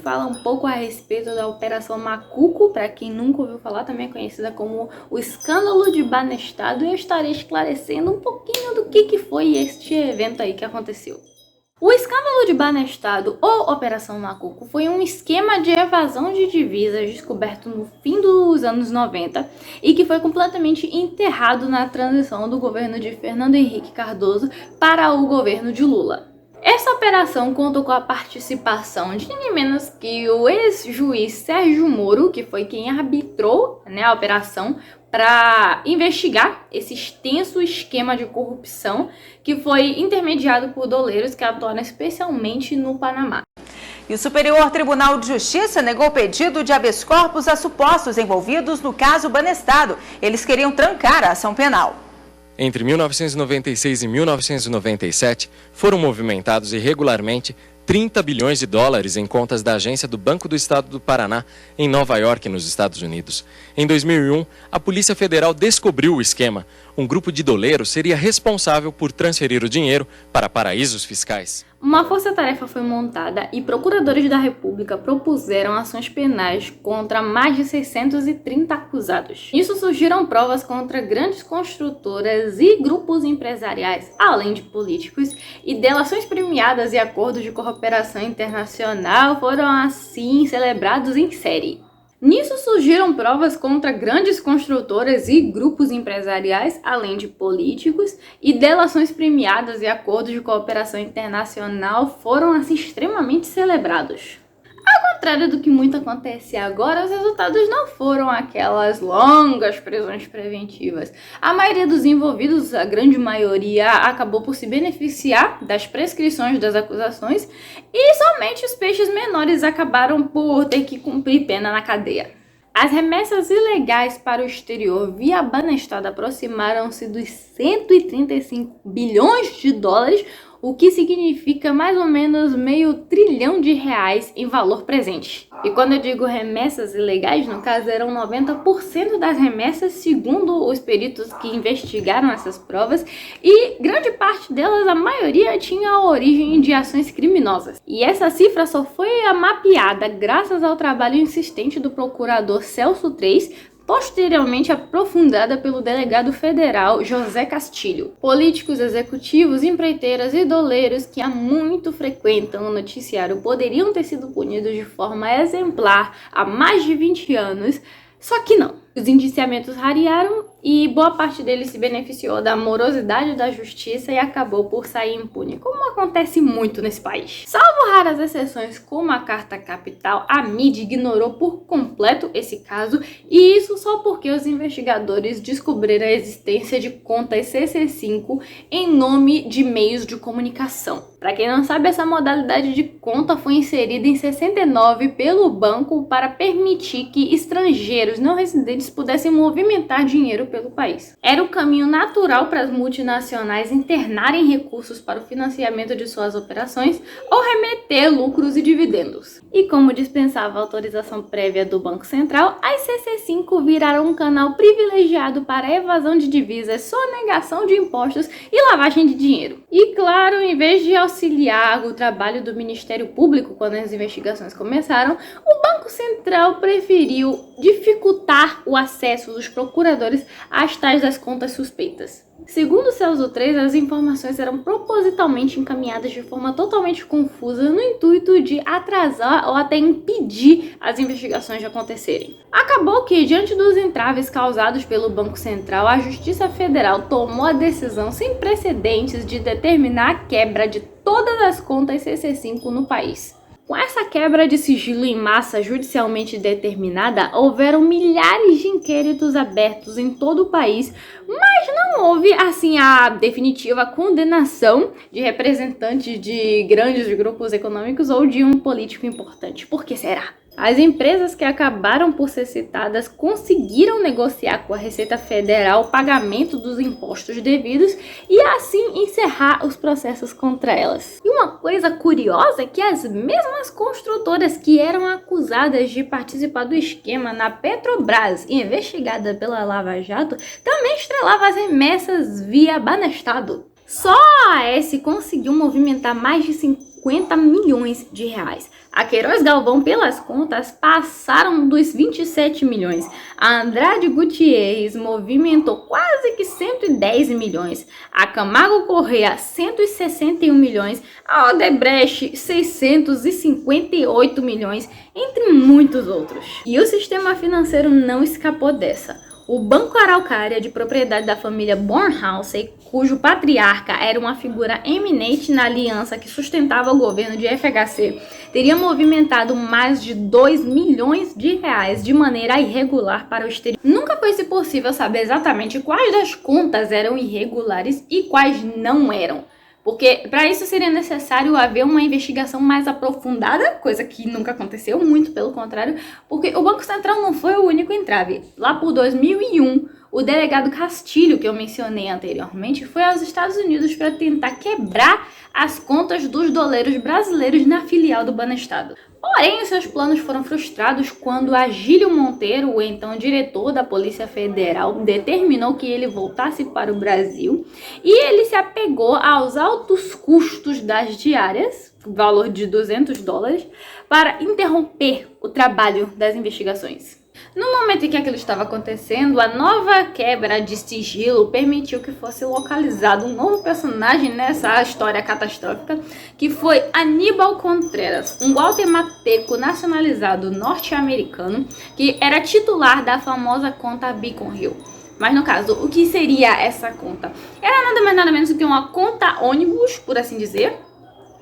fala um pouco a respeito da Operação Macuco, para quem nunca ouviu falar, também é conhecida como o Escândalo de Banestado, e eu estarei esclarecendo um pouquinho do que foi este evento aí que aconteceu. O Escândalo de Banestado, ou Operação Macuco, foi um esquema de evasão de divisas descoberto no fim dos anos 90 e que foi completamente enterrado na transição do governo de Fernando Henrique Cardoso para o governo de Lula. Essa operação contou com a participação de ninguém menos que o ex-juiz Sérgio Moro, que foi quem arbitrou, a operação para investigar esse extenso esquema de corrupção que foi intermediado por doleiros que atuaram especialmente no Panamá. E o Superior Tribunal de Justiça negou o pedido de habeas corpus a supostos envolvidos no caso Banestado. Eles queriam trancar a ação penal. Entre 1996 e 1997, foram movimentados irregularmente 30 bilhões de dólares em contas da agência do Banco do Estado do Paraná, em Nova York, nos Estados Unidos. Em 2001, a Polícia Federal descobriu o esquema. Um grupo de doleiros seria responsável por transferir o dinheiro para paraísos fiscais. Uma força-tarefa foi montada e procuradores da República propuseram ações penais contra mais de 630 acusados. Nisso surgiram provas contra grandes construtoras e grupos empresariais, além de políticos, e delações premiadas e acordos de cooperação internacional foram assim celebrados em série. Nisso surgiram provas contra grandes construtoras e grupos empresariais, além de políticos, e delações premiadas e acordos de cooperação internacional foram assim extremamente celebrados. Ao contrário do que muito acontece agora, os resultados não foram aquelas longas prisões preventivas. A maioria dos envolvidos, a grande maioria, acabou por se beneficiar das prescrições das acusações e somente os peixes menores acabaram por ter que cumprir pena na cadeia. As remessas ilegais para o exterior via Banestado aproximaram-se dos 135 bilhões de dólares, o que significa mais ou menos R$500 bilhão em valor presente. E quando eu digo remessas ilegais, no caso eram 90% das remessas, segundo os peritos que investigaram essas provas, e grande parte delas, a maioria, tinha a origem de ações criminosas. E essa cifra só foi mapeada graças ao trabalho insistente do procurador Celso Três, posteriormente aprofundada pelo delegado federal José Castilho. Políticos, executivos, empreiteiras e doleiros que há muito frequentam o noticiário poderiam ter sido punidos de forma exemplar há mais de 20 anos, só que não. Os indiciamentos rarearam e boa parte deles se beneficiou da morosidade da justiça e acabou por sair impune, como acontece muito nesse país. Salvo raras exceções como a Carta Capital, a mídia ignorou por completo esse caso, e isso só porque os investigadores descobriram a existência de contas CC5 em nome de meios de comunicação. Para quem não sabe, essa modalidade de conta foi inserida em 69 pelo banco para permitir que estrangeiros não residentes pudessem movimentar dinheiro pelo país. Era o caminho natural para as multinacionais internarem recursos para o financiamento de suas operações ou remeter lucros e dividendos. E como dispensava a autorização prévia do Banco Central, as CC5 viraram um canal privilegiado para evasão de divisas, sonegação de impostos e lavagem de dinheiro. E claro, em vez de auxiliar o trabalho do Ministério Público quando as investigações começaram, o Banco Central preferiu dificultar o acesso dos procuradores às tais das contas suspeitas. Segundo Celso Três, as informações eram propositalmente encaminhadas de forma totalmente confusa no intuito de atrasar ou até impedir as investigações de acontecerem. Acabou que, diante dos entraves causados pelo Banco Central, a Justiça Federal tomou a decisão sem precedentes de determinar a quebra de todas as contas CC5 no país. Com essa quebra de sigilo em massa judicialmente determinada, houveram milhares de inquéritos abertos em todo o país, mas não houve, assim, a definitiva condenação de representantes de grandes grupos econômicos ou de um político importante. Por que será? As empresas que acabaram por ser citadas conseguiram negociar com a Receita Federal o pagamento dos impostos devidos e assim encerrar os processos contra elas. E uma coisa curiosa é que as mesmas construtoras que eram acusadas de participar do esquema na Petrobras e investigada pela Lava Jato também estrelavam as remessas via Banestado. Só a AS conseguiu movimentar mais de 50 milhões de reais. A Queiroz Galvão, pelas contas, passaram dos 27 milhões. A Andrade Gutierrez movimentou quase que 110 milhões. A Camargo Corrêa, 161 milhões. A Odebrecht, 658 milhões, entre muitos outros. E o sistema financeiro não escapou dessa. O Banco Araucária, de propriedade da família Bornhausen, cujo patriarca era uma figura eminente na aliança que sustentava o governo de FHC, teria movimentado mais de 2 milhões de reais de maneira irregular para o exterior. Nunca foi possível saber exatamente quais das contas eram irregulares e quais não eram. Porque para isso seria necessário haver uma investigação mais aprofundada, coisa que nunca aconteceu, muito pelo contrário, porque o Banco Central não foi o único entrave. Lá por 2001, o delegado Castilho, que eu mencionei anteriormente, foi aos Estados Unidos para tentar quebrar as contas dos doleiros brasileiros na filial do Banestado. Porém, seus planos foram frustrados quando Agílio Monteiro, o então diretor da Polícia Federal, determinou que ele voltasse para o Brasil e ele se apegou aos altos custos das diárias, valor de $200, para interromper o trabalho das investigações. No momento em que aquilo estava acontecendo, a nova quebra de sigilo permitiu que fosse localizado um novo personagem nessa história catastrófica, que foi Aníbal Contreras, um guatemalteco nacionalizado norte-americano que era titular da famosa conta Beacon Hill. Mas no caso, o que seria essa conta? Era nada mais nada menos do que uma conta ônibus, por assim dizer,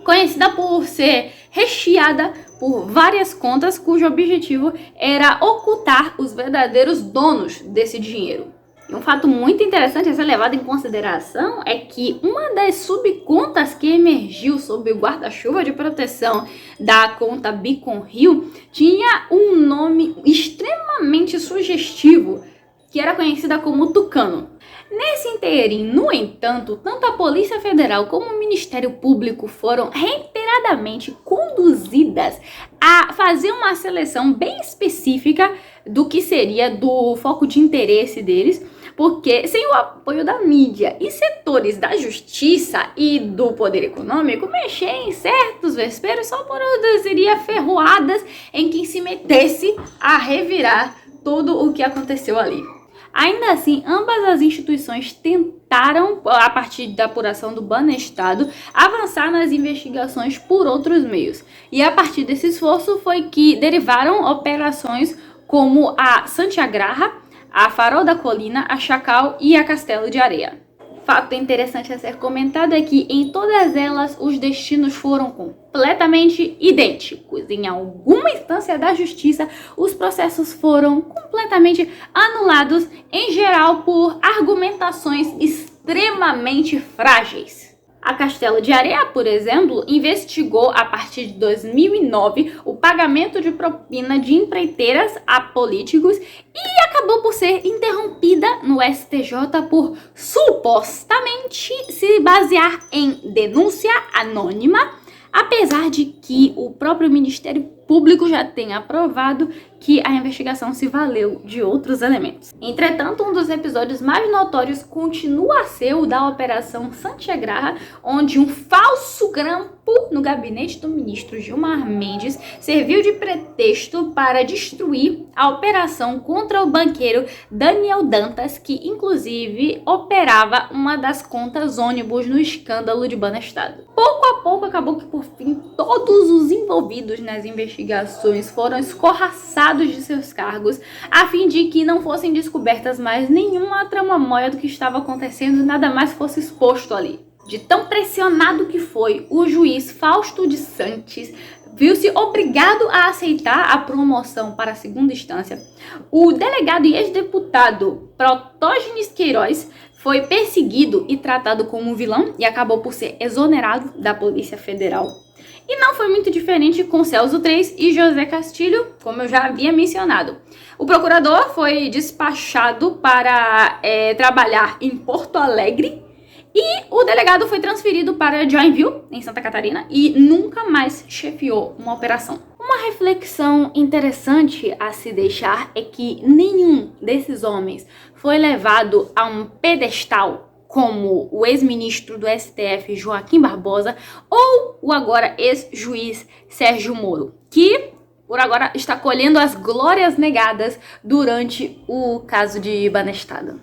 conhecida por ser recheada por várias contas cujo objetivo era ocultar os verdadeiros donos desse dinheiro. E um fato muito interessante a ser levado em consideração é que uma das subcontas que emergiu sob o guarda-chuva de proteção da conta Beacon Hill tinha um nome extremamente sugestivo, que era conhecida como Tucano. Nesse interim, no entanto, tanto a Polícia Federal como o Ministério Público foram reiteradamente conduzidas a fazer uma seleção bem específica do que seria do foco de interesse deles, porque sem o apoio da mídia e setores da justiça e do poder econômico, mexer em certos vesperos só produziria ferroadas em quem se metesse a revirar tudo o que aconteceu ali. Ainda assim, ambas as instituições tentaram, a partir da apuração do Banestado, avançar nas investigações por outros meios. E a partir desse esforço foi que derivaram operações como a Santiagraha, a Farol da Colina, a Chacal e a Castelo de Areia. Fato interessante a ser comentado é que em todas elas os destinos foram completamente idênticos. Em alguma instância da justiça, os processos foram completamente anulados, em geral por argumentações extremamente frágeis. A Castelo de Areia, por exemplo, investigou a partir de 2009 o pagamento de propina de empreiteiras a políticos e acabou por ser interrompida no STJ por supostamente se basear em denúncia anônima, apesar de que o próprio Ministério Público já tenha aprovado que a investigação se valeu de outros elementos. Entretanto, um dos episódios mais notórios continua a ser o da Operação Santiagraha, onde um falso grampo no gabinete do ministro Gilmar Mendes serviu de pretexto para destruir a operação contra o banqueiro Daniel Dantas, que inclusive operava uma das contas ônibus no escândalo de Banestado. Pouco a pouco acabou que por fim todos os envolvidos nas investigações foram escorraçados de seus cargos, a fim de que não fossem descobertas mais nenhuma tramóia do que estava acontecendo e nada mais fosse exposto ali. De tão pressionado que foi, o juiz Fausto de Santos viu-se obrigado a aceitar a promoção para a segunda instância. O delegado e ex-deputado Protógenes Queiroz foi perseguido e tratado como um vilão e acabou por ser exonerado da Polícia Federal. E não foi muito diferente com Celso III e José Castilho, como eu já havia mencionado. O procurador foi despachado para trabalhar em Porto Alegre e o delegado foi transferido para Joinville, em Santa Catarina, e nunca mais chefiou uma operação. Uma reflexão interessante a se deixar é que nenhum desses homens foi levado a um pedestal como o ex-ministro do STF Joaquim Barbosa ou o agora ex-juiz Sérgio Moro, que por agora está colhendo as glórias negadas durante o caso de Banestado.